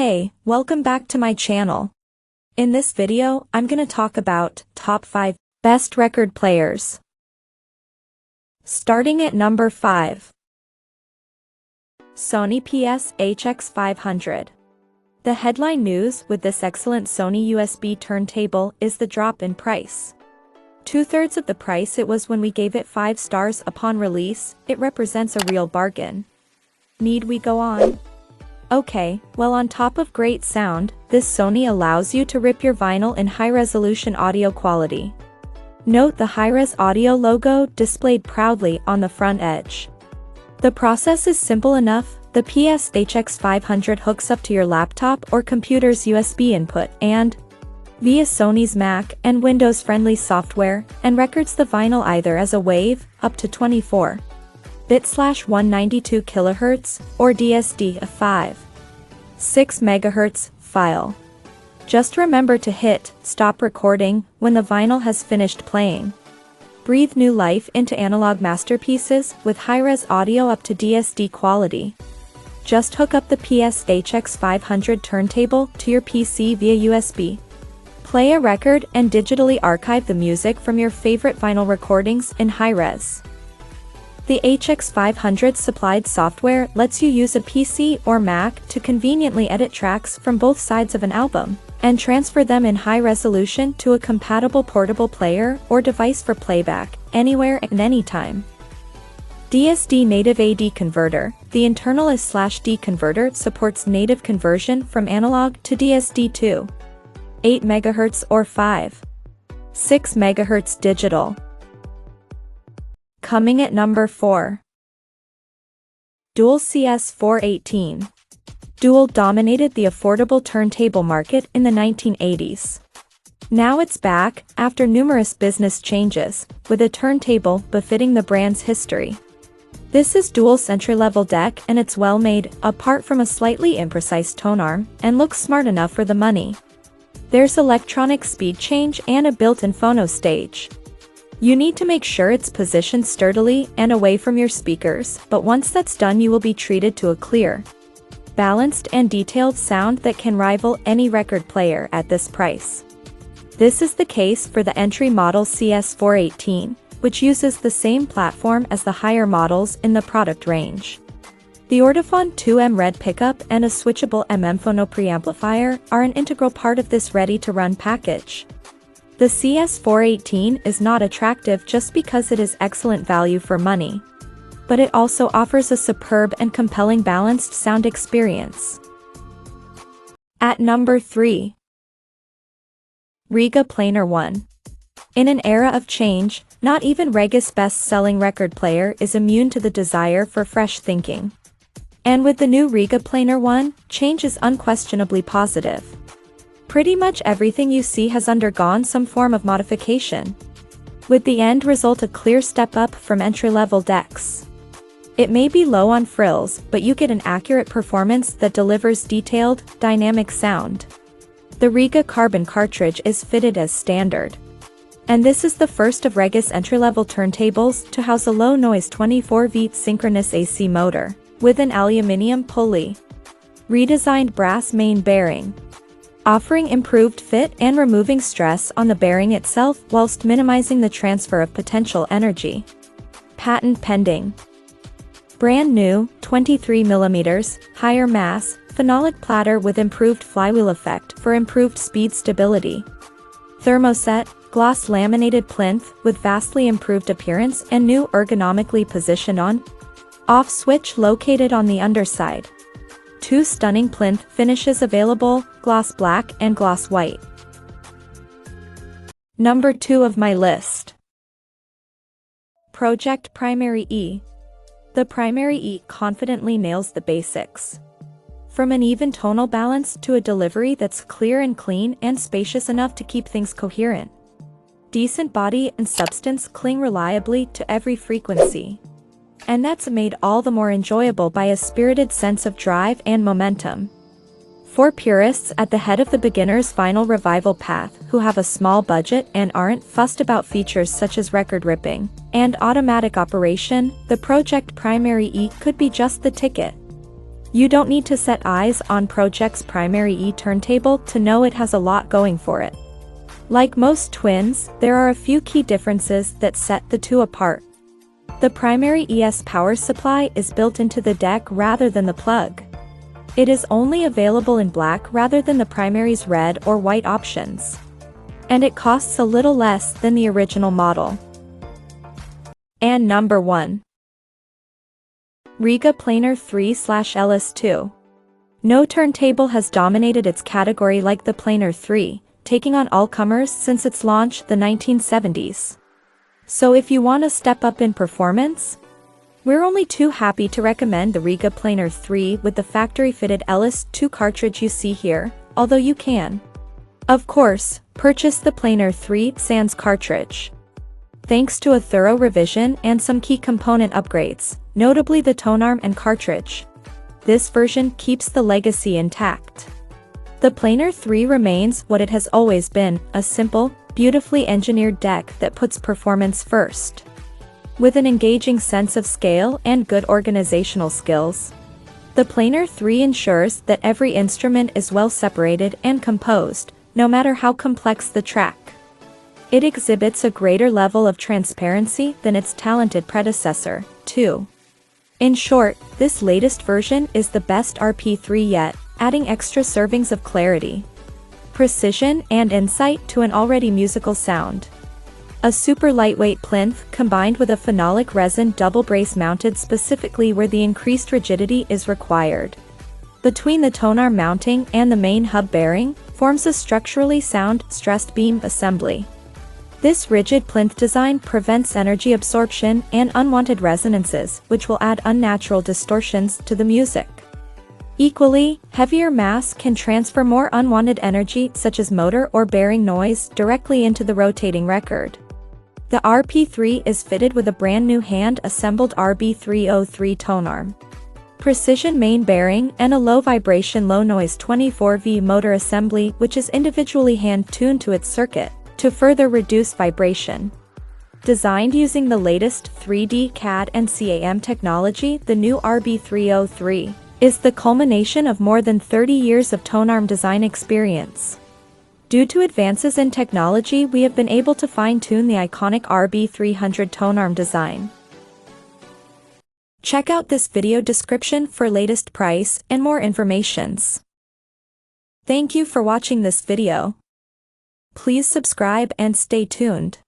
Hey, welcome back to my channel. In this video, I'm gonna talk about top 5 best record players. Starting at number 5. Sony PSHX500. The headline news with this excellent Sony USB turntable is the drop in price. 2/3 of the price it was when we gave it 5 stars upon release. It represents a real bargain. Need we go on? Okay, well, on top of great sound, this Sony allows you to rip your vinyl in high-resolution audio quality. Note the high-res audio logo displayed proudly on the front edge. The process is simple enough. The PSHX500 hooks up to your laptop or computer's USB input and, via Sony's Mac and Windows-friendly software, and records the vinyl either as a WAV, up to 24-bit/192 kHz, or DSD, a 5.6 MHz file. Just remember to hit stop recording when the vinyl has finished playing. Breathe new life into analog masterpieces with high-res audio up to DSD quality. Just hook up the PSHX500 turntable to your PC via USB. Play a record and digitally archive the music from your favorite vinyl recordings in high-res. The HX500 supplied software lets you use a PC or Mac to conveniently edit tracks from both sides of an album, and transfer them in high resolution to a compatible portable player or device for playback, anywhere and anytime. DSD Native AD Converter. The internal S/D converter supports native conversion from analog to DSD2. 8 MHz or 5.6 MHz digital. Coming at number 4. Dual CS418. Dual dominated the affordable turntable market in the 1980s. Now it's back, after numerous business changes, with a turntable befitting the brand's history. This is Dual's entry-level deck, and it's well made, apart from a slightly imprecise tone arm, and looks smart enough for the money. There's electronic speed change and a built-in phono stage. You need to make sure it's positioned sturdily and away from your speakers, but once that's done you will be treated to a clear, balanced and detailed sound that can rival any record player at this price. This is the case for the entry model CS418, which uses the same platform as the higher models in the product range. The Ortofon 2M Red pickup and a switchable phono preamplifier are an integral part of this ready-to-run package. The CS418 is not attractive just because it is excellent value for money, but it also offers a superb and compelling balanced sound experience. At number 3. Riga Planar 1. In an era of change, not even Rega's best-selling record player is immune to the desire for fresh thinking. And with the new Riga Planar 1, change is unquestionably positive. Pretty much everything you see has undergone some form of modification, with the end result a clear step up from entry-level decks. It may be low on frills, but you get an accurate performance that delivers detailed, dynamic sound. The Riga Carbon cartridge is fitted as standard. And this is the first of Rega's entry-level turntables to house a low-noise 24V synchronous AC motor, with an aluminium pulley, redesigned brass main bearing, offering improved fit and removing stress on the bearing itself whilst minimizing the transfer of potential energy. Patent pending. Brand new, 23mm, higher mass, phenolic platter with improved flywheel effect for improved speed stability. Thermoset, gloss laminated plinth with vastly improved appearance and new ergonomically positioned on/off switch located on the underside. 2 stunning plinth finishes available, gloss black and gloss white. Number 2 of my list. Pro-Ject Primary E. The Primary E confidently nails the basics. From an even tonal balance to a delivery that's clear and clean and spacious enough to keep things coherent. Decent body and substance cling reliably to every frequency. And that's made all the more enjoyable by a spirited sense of drive and momentum. For purists at the head of the beginner's vinyl revival path who have a small budget and aren't fussed about features such as record ripping and automatic operation, the Pro-Ject Primary E could be just the ticket. You don't need to set eyes on Pro-Ject's primary E turntable to know it has a lot going for it. Like most twins, there are a few key differences that set the two apart. The primary ES power supply is built into the deck rather than the plug. It is only available in black rather than the primary's red or white options. And it costs a little less than the original model. And number 1. Riga Planer 3/LS2. No turntable has dominated its category like the Planer 3, taking on all comers since its launch the 1970s. So if you want to step up in performance, we're only too happy to recommend the Riga Planer 3 with the factory-fitted LS2 cartridge you see here, although you can, of course, purchase the Planer 3 Sans cartridge. Thanks to a thorough revision and some key component upgrades, notably the tonearm and cartridge, this version keeps the legacy intact. The Planer 3 remains what it has always been, a simple, beautifully engineered deck that puts performance first. With an engaging sense of scale and good organizational skills, the Planer 3 ensures that every instrument is well separated and composed, no matter how complex the track. It exhibits a greater level of transparency than its talented predecessor, too. In short, this latest version is the best RP3 yet, adding extra servings of clarity, precision, and insight to an already musical sound. A super lightweight plinth combined with a phenolic resin double brace mounted specifically where the increased rigidity is required. Between the tonearm mounting and the main hub bearing, forms a structurally sound stressed beam assembly. This rigid plinth design prevents energy absorption and unwanted resonances, which will add unnatural distortions to the music. Equally, heavier mass can transfer more unwanted energy such as motor or bearing noise directly into the rotating record. The RP3 is fitted with a brand new hand-assembled RB303 tonearm, precision main bearing, and a low vibration low noise 24V motor assembly which is individually hand-tuned to its circuit to further reduce vibration. Designed using the latest 3D CAD and CAM technology, the new RB303 is the culmination of more than 30 years of tonearm design experience. Due to advances in technology, we have been able to fine-tune the iconic RB300 tonearm design. Check out this video description for latest price and more informations. Thank you for watching this video. Please subscribe and stay tuned.